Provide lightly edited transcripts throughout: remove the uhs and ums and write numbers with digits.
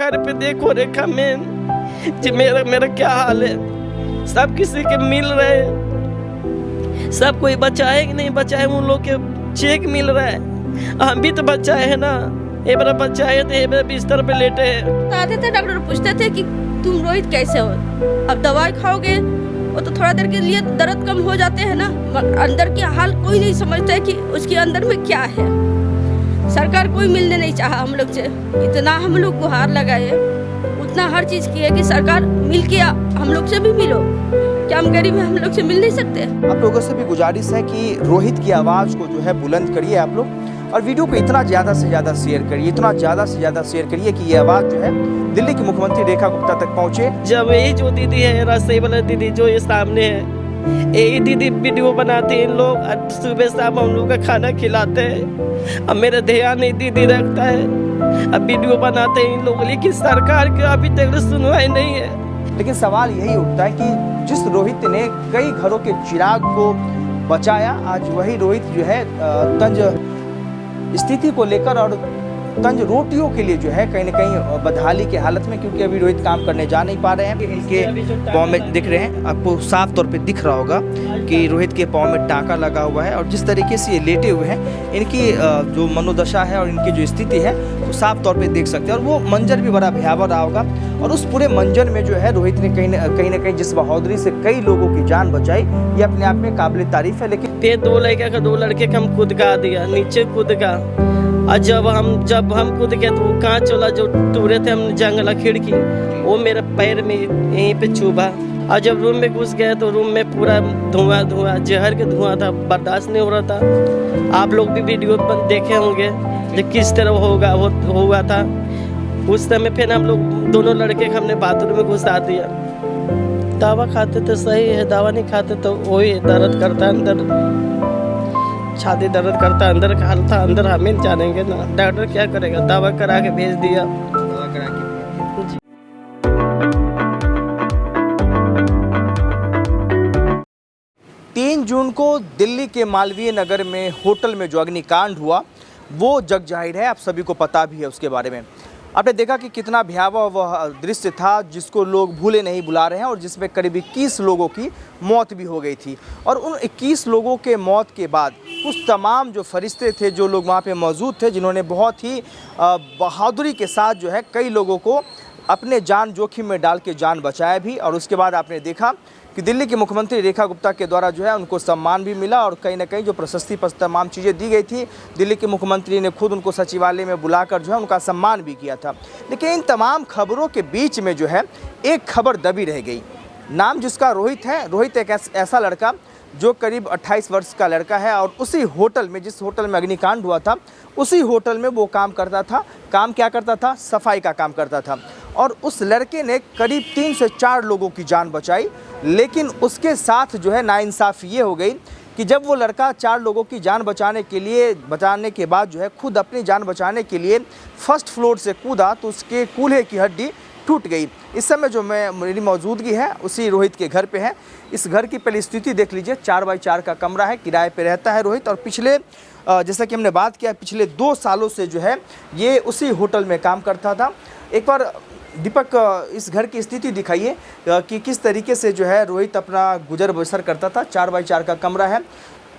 घर पे देखो रेखा में जी मेरा क्या हाल है। सब किसी के मिल रहे हैं, सब कोई बचाए कि नहीं बचाए, उन लोग के चेक मिल रहा है। हम भी तो बचाए हैं ना, ये मेरा बचाए थे, ये मेरे बिस्तर पे लेटे हैं। आते थे डॉक्टर पूछते थे कि तुम रोहित कैसे हो। अब दवाई खाओगे वो तो थोड़ा देर के लिए दर्द कम हो जाते हैं ना, अंदर की हाल कोई नहीं समझता है कि उसके अंदर में क्या है। सरकार कोई मिलने नहीं चाहा हम लोग से, इतना हम लोग गुहार लगाए, उतना हर चीज की है कि सरकार मिल के हम लोग से भी मिलो। क्या हम गरीब हैं, हम लोग से मिल नहीं सकते? आप लोगों से भी गुजारिश है कि रोहित की आवाज़ को जो है बुलंद करिए आप लोग, और वीडियो को इतना ज़्यादा से ज़्यादा शेयर करिए, इतना ज़्यादा से ज़्यादा शेयर करिए कि ये आवाज़ जो है दिल्ली की मुख्यमंत्री रेखा गुप्ता तक पहुँचे। जब यही जो दीदी है रसोई वाला दीदी जो ये सामने है, यही दीदी वीडियो बनाते हैं इन लोग, सुबह शाम हम लोग का खाना खिलाते हैं। अब मेरा ध्यान नहीं दीदी रखता है, अब वीडियो बनाते हैं इन लोग, लेकिन सरकार की अभी तक सुनवाई नहीं है। लेकिन सवाल यही उठता है कि जिस रोहित ने कई घरों के चिराग को बचाया, आज वही रोहित जो है तंज स्थिति को लेकर और तंज रोटियों के लिए जो है कहीं ना कहीं बदहाली की हालत में, क्योंकि अभी रोहित काम करने जा नहीं पा रहे हैं। इनके पाँव में दिख रहे हैं, आपको साफ तौर पे दिख रहा होगा कि रोहित के पाँव में टाँका लगा हुआ है, और जिस तरीके से ये लेटे हुए हैं, इनकी जो मनोदशा है और इनकी जो स्थिति है वो साफ तौर पे देख सकते हैं। और वो मंजर भी बड़ा भयावह रहा होगा, और उस पूरे मंजर में जो है रोहित ने कहीं ना कहीं जिस बहादुरी से कई लोगों की जान बचाई, ये अपने आप में काबिल तारीफ है। लेकिन पे दो लड़के का हम कूद का दिया, नीचे कूद का, और जब हम कूद गए तो वो कांच वाला जो टूरे थे हम जंगला खिड़की, वो मेरे पैर में यहीं पे चुभा। और जब रूम में घुस गए तो रूम में पूरा धुआं जहर के धुआं था, बर्दाश्त नहीं हो रहा था। आप लोग भी वीडियो पर देखे होंगे जो किस तरह हुआ था उस समय। फिर हम लोग दोनों लड़के को हमने बाथरूम में घुसा दिया। दवा खाते तो सही है, दवा नहीं खाते तो वही दर्द करता है अंदर, छाती दर्द करता है, अंदर का हाल था, अंदर हमें जानेंगे ना, डॉक्टर क्या करेगा, दवा करा के भेज दिया। 3 जून को दिल्ली के मालवीय नगर में होटल में जो अग्निकांड हुआ वो जग जाहिर है, आप सभी को पता भी है उसके बारे में। आपने देखा कि कितना भयावह वह दृश्य था जिसको लोग भूले नहीं भुला रहे हैं, और जिसमें करीब 21 लोगों की मौत भी हो गई थी। और उन 21 लोगों के मौत के बाद कुछ तमाम जो फरिश्ते थे, जो लोग वहाँ पे मौजूद थे, जिन्होंने बहुत ही बहादुरी के साथ जो है कई लोगों को अपने जान जोखिम में डाल के जान बचाया भी। और उसके बाद आपने देखा कि दिल्ली की मुख्यमंत्री रेखा गुप्ता के द्वारा जो है उनको सम्मान भी मिला, और कहीं ना कहीं जो प्रशस्ति पर तमाम चीज़ें दी गई थी, दिल्ली के मुख्यमंत्री ने खुद उनको सचिवालय में बुलाकर जो है उनका सम्मान भी किया था। लेकिन इन तमाम खबरों के बीच में जो है एक खबर दबी रह गई, नाम जिसका रोहित है। रोहित एक ऐसा लड़का जो करीब 28 वर्ष का लड़का है, और उसी होटल में, जिस होटल में अग्निकांड हुआ था, उसी होटल में वो काम करता था। काम क्या करता था? सफाई का काम करता था। और उस लड़के ने करीब 3 से 4 लोगों की जान बचाई। लेकिन उसके साथ जो है नाइंसाफ़ी ये हो गई कि जब वो लड़का 4 लोगों की जान बचाने के बाद जो है खुद अपनी जान बचाने के लिए फर्स्ट फ्लोर से कूदा, तो उसके कूल्हे की हड्डी टूट गई। इस समय जो मेरी मौजूदगी है उसी रोहित के घर पे है। इस घर की पहली स्थिति देख लीजिए, 4x4 का कमरा है, किराए पे रहता है रोहित। और पिछले जैसा कि हमने बात किया, पिछले 2 सालों से जो है ये उसी होटल में काम करता था। एक बार दीपक इस घर की स्थिति दिखाइए कि किस तरीके से जो है रोहित अपना गुजर बसर करता था। 4x4 का कमरा है।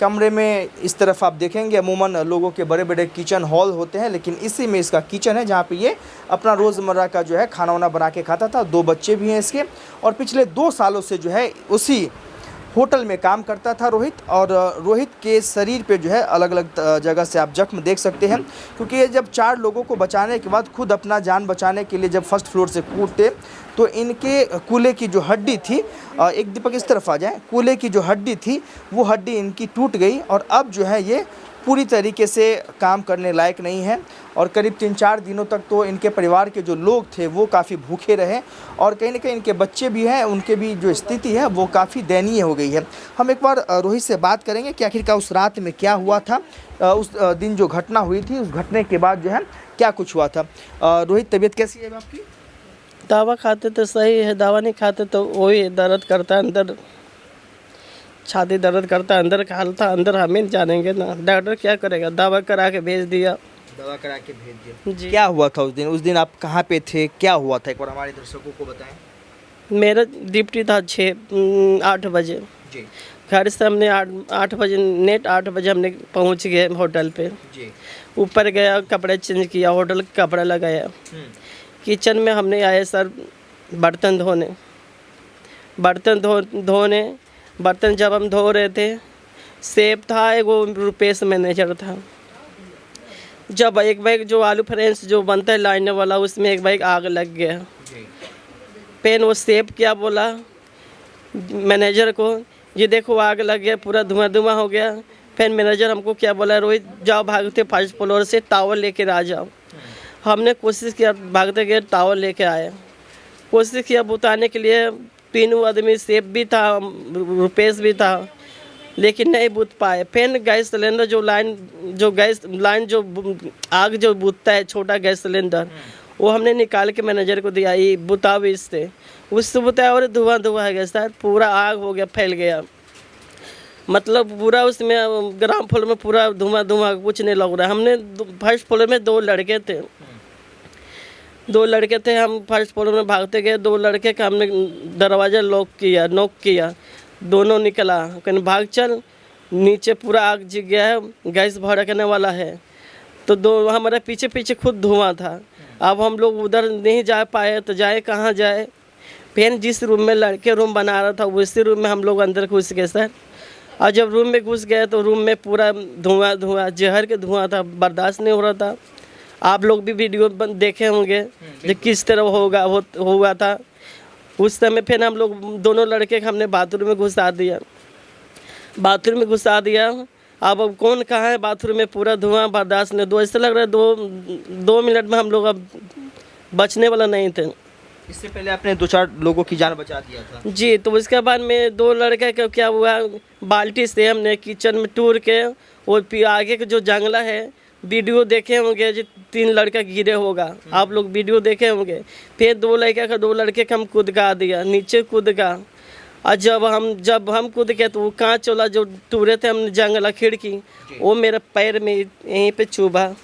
कमरे में इस तरफ आप देखेंगे अमूमन लोगों के बड़े बड़े किचन हॉल होते हैं, लेकिन इसी में इसका किचन है जहाँ पे ये अपना रोज़मर्रा का जो है खाना वाना बना के खाता था। 2 बच्चे भी हैं इसके, और पिछले 2 सालों से जो है उसी होटल में काम करता था रोहित। और रोहित के शरीर पे जो है अलग अलग जगह से आप जख्म देख सकते हैं, क्योंकि ये जब 4 लोगों को बचाने के बाद खुद अपना जान बचाने के लिए जब फर्स्ट फ्लोर से कूदते, तो इनके कूल्हे की जो हड्डी थी, एक दीपक इस तरफ आ जाए, कूल्हे की जो हड्डी थी वो हड्डी इनकी टूट गई, और अब जो है ये पूरी तरीके से काम करने लायक नहीं है। और करीब 3-4 दिनों तक तो इनके परिवार के जो लोग थे वो काफ़ी भूखे रहे, और कहीं ना कहीं इनके बच्चे भी हैं, उनके भी जो स्थिति है वो काफ़ी दयनीय हो गई है। हम एक बार रोहित से बात करेंगे कि आखिरकार उस रात में क्या हुआ था, उस दिन जो घटना हुई थी, उस घटने के बाद जो है क्या कुछ हुआ था। रोहित, तबीयत कैसी है आपकी? दवा खाते तो सही है, दवा नहीं खाते तो वही दर्द करता है, अंदर छाती दर्द करता है, अंदर का हाल था, अंदर हमें जानेंगे ना, डॉक्टर क्या करेगा, दवा करा के भेज दिया। दवा करा के भेज दिया। जी। क्या हुआ था उस दिन आप कहाँ पे थे, क्या हुआ था, एक बार हमारे दर्शकों को बताएं। मेरा ड्यूटी था 8 बजे। जी घर से हमने 8 बजे नेट 8 बजे हमने पहुंच गए होटल पे। जी। ऊपर गया, कपड़े चेंज किया, होटल का कपड़ा लगाया। किचन में हमने आए सर बर्तन धोने। बर्तन जब हम धो रहे थे, सेब था, एक वो रुपेश मैनेजर था। जब एक बैग जो आलू फ्रेंच जो बनता है लाइन वाला, उसमें एक बैग आग लग गया। जी। पेन वो सेब क्या बोला मैनेजर को, ये देखो आग लग गया, पूरा धुआं धुआं हो गया। फिर मैनेजर हमको क्या बोला, रोहित जाओ भागते फर्स्ट फ्लोर से टावल लेके आ जाओ। हमने कोशिश किया, भागते गए, टावल लेके आए, कोशिश किया बुताने के लिए। तीनों आदमी, सेब भी था, रुपेश भी था, लेकिन नहीं बुत पाए। फिर गैस सिलेंडर जो आग जो बुतता है, छोटा गैस सिलेंडर, वो हमने निकाल के मैनेजर को दिया, ये बुताओ इससे। उससे बुताया और धुआं धुआं है गया सर, पूरा आग हो गया, फैल गया। मतलब पूरा उसमें ग्राउंड फ्लोर में पूरा धुआं धुआं, कुछ नहीं लग रहा। हमने फर्स्ट फ्लोर में 2 लड़के थे, हम फर्स्ट फ्लोर में भागते गए। 2 लड़के का हमने दरवाज़ा नॉक किया, दोनों निकला, कहने भाग चल, नीचे पूरा आग जिग गया है, गैस भड़कने वाला है। तो 2 हमारे पीछे पीछे खुद धुआं था। अब हम लोग उधर नहीं जा पाए, तो जाए कहाँ जाए। फिर जिस रूम में लड़के रूम बना रहा था, उसी रूम में हम लोग अंदर घुस गए सर। और जब रूम में घुस गए तो रूम में पूरा धुआं जहर के धुआं था, बर्दाश्त नहीं हो रहा था। आप लोग भी वीडियो देखे होंगे जो किस तरह हुआ था उस समय। फिर हम लोग दोनों लड़के हमने बाथरूम में घुसा दिया। अब कौन कहाँ है बाथरूम में, पूरा धुआं बर्दाश्त नहीं, ऐसा लग रहा है 2 मिनट में हम लोग अब बचने वाला नहीं थे। इससे पहले आपने 2-4 लोगों की जान बचा दिया था। जी, तो उसके बाद में 2 लड़के का क्या हुआ, बाल्टी से हमने किचन में टूर के, और फिर आगे का जो जंगला है, वीडियो देखे होंगे जो 3 लड़का गिरे होगा, आप लोग वीडियो देखे होंगे। फिर 2 लड़के का हम कूदका दिया, नीचे कूदका। और जब हम कूद के, तो वो कांच वाला जो टूरे थे हमने जंगला खिड़की, वो मेरे पैर में यहीं पे चुभा।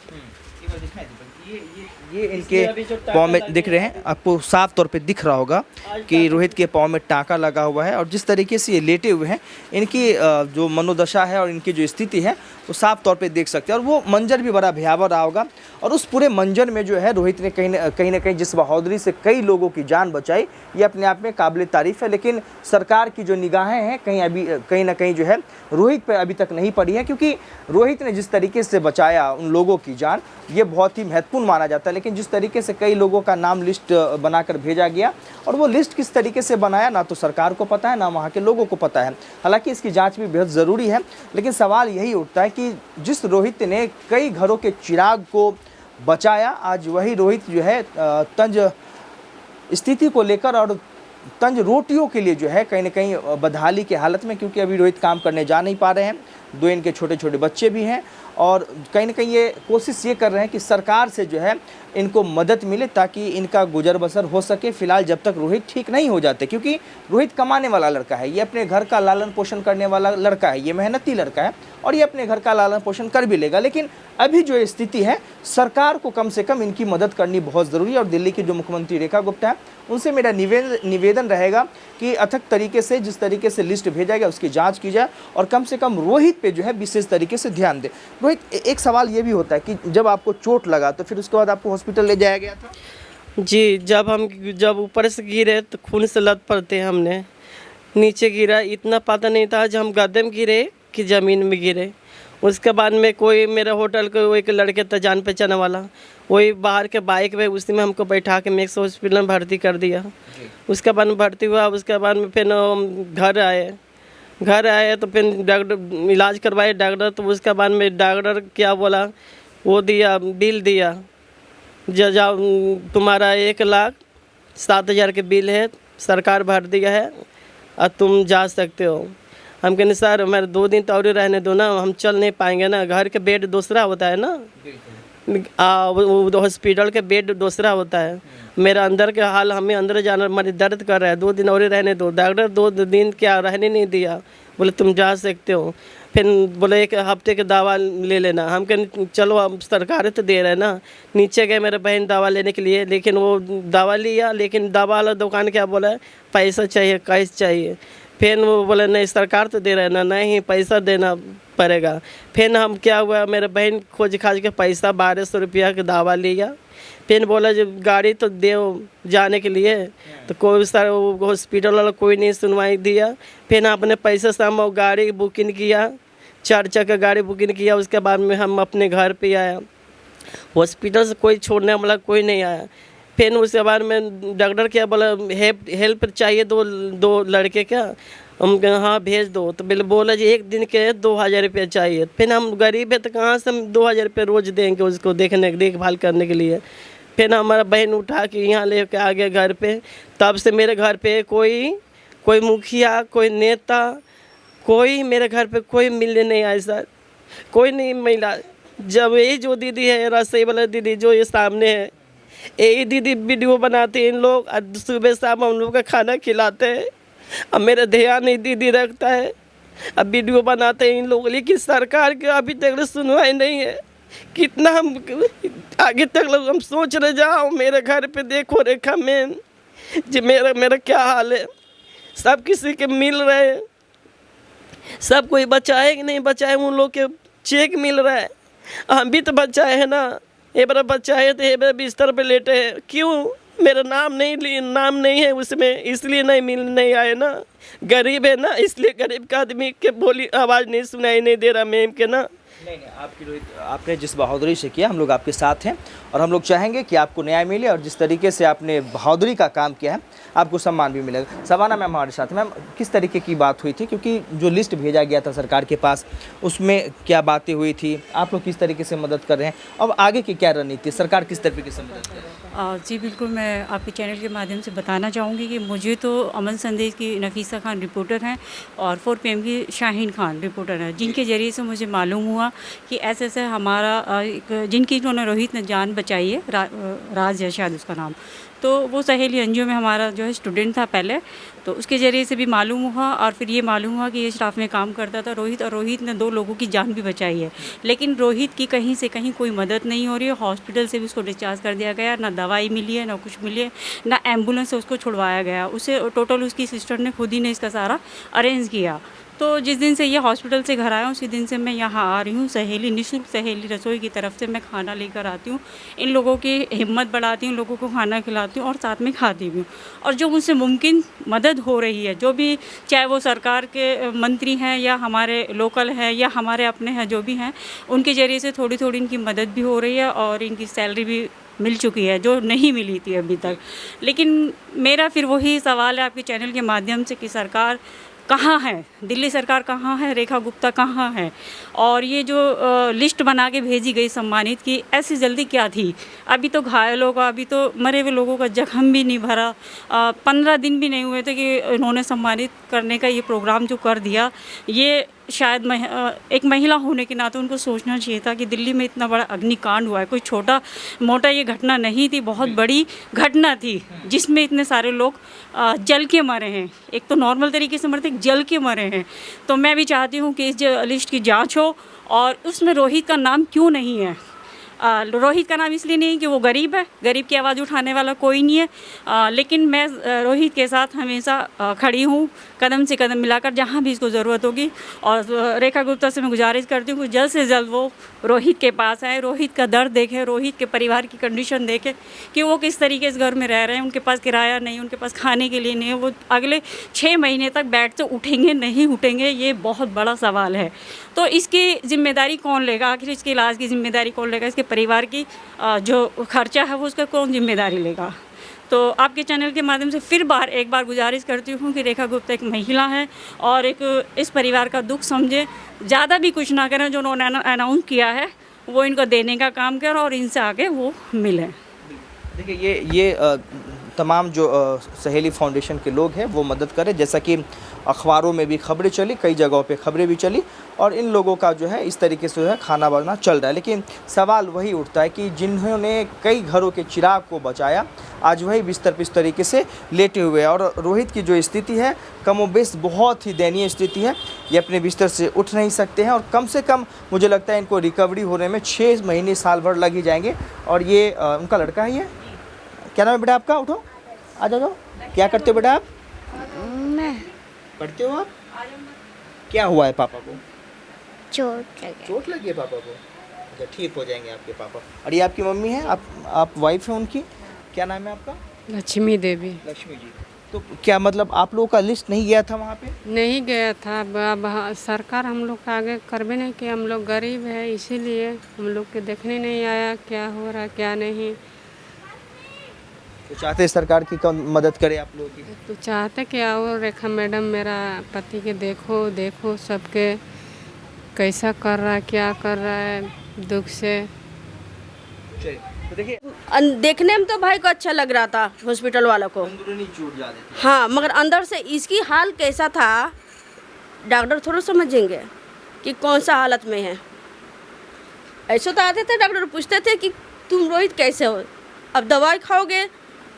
ये इनके पाँव में दिख रहे हैं, आपको साफ तौर पे दिख रहा होगा कि रोहित के पाँव में टाँका लगा हुआ है। और जिस तरीके से ये लेटे हुए हैं, इनकी जो मनोदशा है और इनकी जो स्थिति है, वो साफ तौर पे देख सकते हैं। और वो मंजर भी बड़ा भयावह रहा होगा। और उस पूरे मंजर में जो है, रोहित ने कहीं ना कहीं जिस बहादुरी से कई लोगों की जान बचाई, ये अपने आप में काबिल तारीफ़ है। लेकिन सरकार की जो निगाहें हैं, कहीं ना कहीं जो है रोहित पर अभी तक नहीं पड़ी है, क्योंकि रोहित ने जिस तरीके से बचाया उन लोगों की जान, ये बहुत ही महत्वपूर्ण माना जाता है। लेकिन जिस तरीके से कई लोगों का नाम लिस्ट बनाकर भेजा गया, और वो लिस्ट किस तरीके से बनाया, ना तो सरकार को पता है, ना वहाँ के लोगों को पता है। हालांकि इसकी जांच भी बेहद ज़रूरी है। लेकिन सवाल यही उठता है कि जिस रोहित ने कई घरों के चिराग को बचाया, आज वही रोहित जो है तंज स्थिति को लेकर और तंज रोटियों के लिए जो है कहीं ना कहीं बदहाली की हालत में, क्योंकि अभी रोहित काम करने जा नहीं पा रहे हैं। 2 इनके छोटे छोटे बच्चे भी हैं, और कहीं ना कहीं ये कोशिश ये कर रहे हैं कि सरकार से जो है इनको मदद मिले, ताकि इनका गुजर बसर हो सके। फिलहाल जब तक रोहित ठीक नहीं हो जाते, क्योंकि रोहित कमाने वाला लड़का है, ये अपने घर का लालन पोषण करने वाला लड़का है, ये मेहनती लड़का है, और ये अपने घर का लालन पोषण कर भी लेगा। लेकिन अभी जो स्थिति है, सरकार को कम से कम इनकी मदद करनी बहुत ज़रूरी है। और दिल्ली की जो मुख्यमंत्री रेखा गुप्ता है, उनसे मेरा निवेदन रहेगा कि अथक तरीके से जिस तरीके से लिस्ट भेजा गया उसकी जांच की जाए, और कम से कम रोहित पे जो है विशेष तरीके से ध्यान दे। रोहित, एक सवाल ये भी होता है कि जब आपको चोट लगा तो फिर उसके बाद आपको हॉस्पिटल ले जाया गया था? जी, जब ऊपर से गिरे तो खून से लथपथ थे, हमने नीचे गिरा, इतना पता नहीं था जब हम गद्दे में गिरे कि ज़मीन में गिरे। उसके बाद में कोई मेरे होटल को एक लड़के था जान पहचान वाला, वही बाहर के बाइक पे, उसी में हमको बैठा के मैक्स हॉस्पिटल में भर्ती कर दिया। उसके बाद में भर्ती हुआ, उसके बाद में फिर घर आए तो फिर डॉक्टर इलाज करवाए डॉक्टर। तो उसके बाद में डॉक्टर क्या बोला, वो दिया बिल दिया, जाओ तुम्हारा 1,07,000 के बिल है, सरकार भर दिया है और तुम जा सकते हो। हम कहने सर हमारे 2 दिन तो और रहने दो ना, हम चल नहीं पाएंगे ना, घर के बेड दूसरा होता है ना, हॉस्पिटल के बेड दूसरा होता है। मेरा अंदर के हाल, हमें अंदर जाना, मेरे दर्द कर रहा है, 2 दिन और रहने दो। डॉक्टर 2 दिन क्या रहने नहीं दिया, बोले तुम जा सकते हो। फिर बोले एक हफ्ते के दवा ले लेना। हम कहें चलो अब सरकार तो दे रहे हैं ना। नीचे गए मेरे बहन दवा लेने के लिए, लेकिन वो दवा लिया, लेकिन दवा वाला दुकान क्या बोला, पैसा चाहिए, कैश चाहिए। फिर वो बोले नहीं सरकार तो दे रहे हैं ना, नहीं पैसा देना पड़ेगा। फिर हम क्या हुआ, मेरे बहन खोज खाज के पैसा 1200 रुपया का दवा लिया। फिर बोला जब गाड़ी तो दे जाने के लिए, तो कोई सारा हॉस्पिटल वाला कोई नहीं सुनवाई दिया। फिर अपने पैसे से हम गाड़ी बुकिंग किया, 4 चक्का गाड़ी बुकिंग किया। उसके बाद में हम अपने घर पे आया, हॉस्पिटल से कोई छोड़ने वाला कोई नहीं आया। फिर उसके बाद में डॉक्टर क्या बोला, हेल्प चाहिए दो लड़के क्या, हम कहा हाँ भेज दो। तो बोला जी एक दिन के 2000 रुपये चाहिए। फिर हम गरीब है तो कहाँ से हम 2000 रुपये रोज़ देंगे उसको देखभाल करने के लिए। फिर हमारा बहन उठा के यहाँ ले के आ गया घर पे। तब से मेरे घर पे कोई मुखिया, कोई नेता, कोई मेरे घर पे कोई मिलने नहीं आया सर, कोई नहीं मिला। जब यही जो दीदी है रसोई वाला दीदी जो ये सामने है, यही दीदी वीडियो बनाते हैं इन लोग, सुबह शाम हम लोग का खाना खिलाते हैं। अब मेरा ध्यान नहीं दीदी रखता है, अब वीडियो बनाते हैं इन लोग, लेकिन सरकार के अभी तक सुनवाई नहीं है। कितना हम आगे तक हम सोच रहे जाओ। मेरे घर पे देखो रेखा में जी मेरा क्या हाल है। सब किसी के मिल रहे हैं, सब कोई बचाए कि नहीं बचाए, उन लोग के चेक मिल रहा है। हम भी तो बचाए हैं ना, ये बड़ा बचाए थे, ये बड़ा बिस्तर पे लेटे हैं। क्यों मेरा नाम नहीं है उसमें, इसलिए नहीं आए ना। गरीब है ना, इसलिए गरीब का आदमी के बोली आवाज़ नहीं सुनाई नहीं दे रहा मैम के ना। नहीं आपने जिस बहादुरी से किया, हम लोग आपके साथ हैं और हम लोग चाहेंगे कि आपको न्याय मिले, और जिस तरीके से आपने बहादुरी का काम किया है आपको सम्मान भी मिलेगा। सबाना मैम हमारे साथ। मैम किस तरीके की बात हुई थी, क्योंकि जो लिस्ट भेजा गया था सरकार के पास उसमें क्या बातें हुई थी, आप लोग किस तरीके से मदद कर रहे हैं, अब आगे की क्या रणनीति, सरकार किस तरीके से मदद कर रही है? जी बिल्कुल, मैं आपके चैनल के माध्यम से बताना चाहूँगी कि मुझे तो अमन संदेश की नफीसा खान रिपोर्टर हैं और 4 PM की शाहीन खान रिपोर्टर हैं, जिनके ज़रिए से मुझे मालूम हुआ कि ऐसे हमारा जिनकी उन्होंने रोहित ने जान बचाई है, राज है शायद उसका नाम, तो वो सहेली एनजीओ में हमारा जो है स्टूडेंट था पहले, तो उसके ज़रिए से भी मालूम हुआ। और फिर ये मालूम हुआ कि ये स्टाफ में काम करता था रोहित, और रोहित ने 2 लोगों की जान भी बचाई है। लेकिन रोहित की कहीं से कहीं कोई मदद नहीं हो रही है। हॉस्पिटल से भी उसको डिस्चार्ज कर दिया गया, ना दवाई मिली है, ना कुछ मिली है, ना एम्बुलेंस से उसको छुड़वाया गया। उसे टोटल उसकी सिस्टर ने खुद ही ने इसका सारा अरेंज किया। तो जिस दिन से ये हॉस्पिटल से घर आया उसी दिन से मैं यहाँ आ रही हूँ। सहेली निःशुल्क सहेली रसोई की तरफ से मैं खाना लेकर आती हूँ, इन लोगों की हिम्मत बढ़ाती हूँ, लोगों को खाना खिलाती हूँ और साथ में खाती भी हूँ। और जो मुझसे मुमकिन मदद हो रही है, जो भी, चाहे वो सरकार के मंत्री हैं या हमारे लोकल हैं या हमारे अपने हैं, जो भी हैं, उनके ज़रिए से थोड़ी थोड़ी इनकी मदद भी हो रही है और इनकी सैलरी भी मिल चुकी है जो नहीं मिली थी अभी तक। लेकिन मेरा फिर वही सवाल है आपके चैनल के माध्यम से कि सरकार कहाँ है, दिल्ली सरकार कहाँ है, रेखा गुप्ता कहाँ है, और ये जो लिस्ट बना के भेजी गई सम्मानित की, ऐसी जल्दी क्या थी? अभी तो घायलों का, अभी तो मरे हुए लोगों का जख्म भी नहीं भरा, 15 दिन भी नहीं हुए थे कि इन्होंने सम्मानित करने का ये प्रोग्राम जो कर दिया। ये शायद एक महिला होने के नाते उनको सोचना चाहिए था कि दिल्ली में इतना बड़ा अग्निकांड हुआ है, कोई छोटा मोटा ये घटना नहीं थी, बहुत बड़ी घटना थी जिसमें इतने सारे लोग जल के मरे हैं। एक तो नॉर्मल तरीके से मरते, जल के मरे हैं। तो मैं भी चाहती हूँ कि इस लिस्ट की जांच हो और उसमें रोहित का नाम क्यों नहीं है। रोहित का नाम इसलिए नहीं कि वो गरीब है, गरीब की आवाज़ उठाने वाला कोई नहीं है, लेकिन मैं रोहित के साथ हमेशा खड़ी हूँ, कदम से कदम मिलाकर जहाँ भी इसको ज़रूरत होगी। और रेखा गुप्ता से मैं गुजारिश करती हूँ कि जल्द से जल्द वो रोहित के पास आए, रोहित का दर्द देखें, रोहित के परिवार की कंडीशन देखें कि वो किस तरीके से घर में रह रहे हैं, उनके पास किराया नहीं, उनके पास खाने के लिए नहीं है, वो अगले 6 महीने तक बेड से उठेंगे नहीं उठेंगे, ये बहुत बड़ा सवाल है। तो इसकी जिम्मेदारी कौन लेगा? आखिर इसके इलाज की जिम्मेदारी कौन लेगा? इसके परिवार की जो खर्चा है वो उसका कौन जिम्मेदारी लेगा? तो आपके चैनल के माध्यम से फिर एक बार गुजारिश करती हूँ कि रेखा गुप्ता एक महिला है और एक इस परिवार का दुख समझे, ज़्यादा भी कुछ ना करें, जो उन्होंने अनाउंस किया है वो इनको देने का काम करें और इनसे आगे वो मिलें। देखिए ये तमाम जो सहेली फाउंडेशन के लोग हैं वो मदद करें, जैसा कि अखबारों में भी खबरें चली, कई जगहों पे खबरें भी चली, और इन लोगों का जो है इस तरीके से जो है खाना बनाना चल रहा है। लेकिन सवाल वही उठता है कि जिन्होंने कई घरों के चिराग को बचाया आज वही बिस्तर पे इस तरीके से लेटे हुए हैं। और रोहित की जो स्थिति है कमोबेश बहुत ही दयनीय स्थिति है। ये अपने बिस्तर से उठ नहीं सकते हैं और कम से कम मुझे लगता है इनको रिकवरी होने में 6 महीने साल भर लग ही जाएंगे। और ये उनका लड़का है। ये क्या नाम है बेटा आपका? उठो, आ जाओ। क्या करते हो बेटा आप? मैं पढ़ते हो आप? क्या हुआ है पापा को? चोट लगी है पापा को? अच्छा, ठीक हो जाएंगे आपके पापा। और ये आपकी मम्मी है, आप वाइफ है उनकी? क्या नाम है आपका? लक्ष्मी देवी। लक्ष्मी जी। तो क्या मतलब आप लोगों का लिस्ट नहीं गया था वहाँ पे? नहीं गया था। अब सरकार हम लोग का आगे करबे नहीं कि हम लोग गरीब है, इसीलिए हम लोग के देखने नहीं आया क्या हो रहा क्या नहीं। तो चाहते हैं सरकार की कौन मदद करे आप लोगों की? तो चाहते कि आओ रेखा मैडम मेरा पति के देखो सबके कैसा कर रहा है क्या कर रहा है दुख से। तो देखिए, देखने में तो भाई को अच्छा लग रहा था, हॉस्पिटल वालों को। अंदरूनी चोट ज्यादा थी। हाँ, मगर अंदर से इसकी हाल कैसा था डॉक्टर थोड़ा समझेंगे कि कौन सा हालत में है। ऐसे तो आते थे डॉक्टर पूछते थे कि तुम रोहित कैसे हो। अब दवाई खाओगे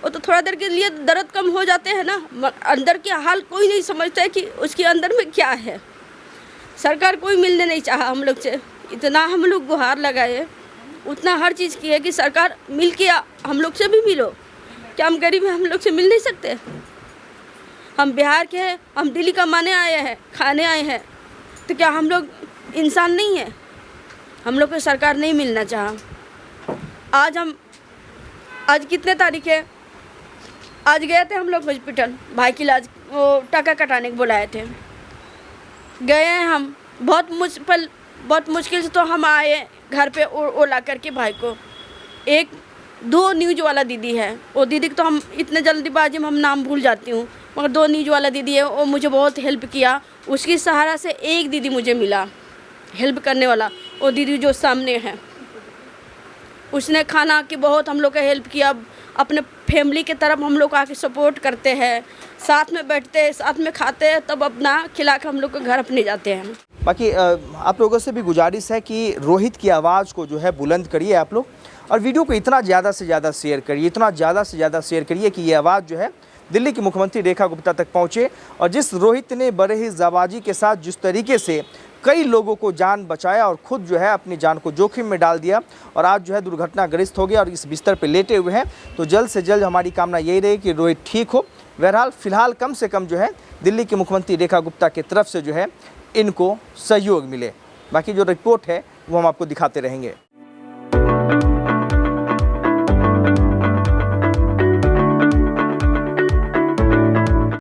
वो तो थोड़ा देर के लिए दर्द कम हो जाते हैं ना, अंदर की हाल कोई नहीं समझता है कि उसके अंदर में क्या है। सरकार कोई मिलने नहीं चाहा हम लोग से। इतना हम लोग गुहार लगाए, उतना हर चीज़ की है कि सरकार मिल के हम लोग से भी मिलो। क्या हम गरीब हैं, हम लोग से मिल नहीं सकते? हम बिहार के हैं, हम दिल्ली कमाने आए हैं, खाने आए हैं, तो क्या हम लोग इंसान नहीं हैं? हम लोग को सरकार नहीं मिलना चाहा। आज कितने तारीख है? आज गए थे हम लोग हॉस्पिटल, भाई की इलाज वो टाका कटाने को बुलाए थे। गए हैं हम, बहुत मुश्किल से तो हम आए घर पे ओला करके भाई को। 1-2 न्यूज़ वाला दीदी है, वो दीदी को तो हम इतने जल्दीबाजी में हम नाम भूल जाती हूँ, मगर 2 न्यूज़ वाला दीदी है, वो मुझे बहुत हेल्प किया। उसकी सहारा से एक दीदी मुझे मिला हेल्प करने वाला, वो दीदी जो सामने है। उसने खाना की बहुत हम लोग का हेल्प किया। अपने फैमिली की तरफ हम लोग आके सपोर्ट करते हैं, साथ में बैठते हैं, साथ में खाते हैं, तब अपना खिला के हम लोग के घर अपने जाते हैं। बाकी आप लोगों से भी गुजारिश है कि रोहित की आवाज़ को जो है बुलंद करिए आप लोग, और वीडियो को इतना ज़्यादा से ज़्यादा शेयर करिए, इतना ज़्यादा से ज़्यादा शेयर करिए कि ये आवाज़ जो है दिल्ली की मुख्यमंत्री रेखा गुप्ता तक पहुँचे। और जिस रोहित ने बड़े ही जाबाजी के साथ जिस तरीके से कई लोगों को जान बचाया और खुद जो है अपनी जान को जोखिम में डाल दिया और आज जो है दुर्घटनाग्रस्त हो गया और इस बिस्तर पे लेटे हुए हैं, तो जल्द से जल्द हमारी कामना यही रही कि रोहित ठीक हो। बहरहाल फ़िलहाल कम से कम जो है दिल्ली की मुख्यमंत्री रेखा गुप्ता की तरफ से जो है इनको सहयोग मिले। बाकी जो रिपोर्ट है वो हम आपको दिखाते रहेंगे।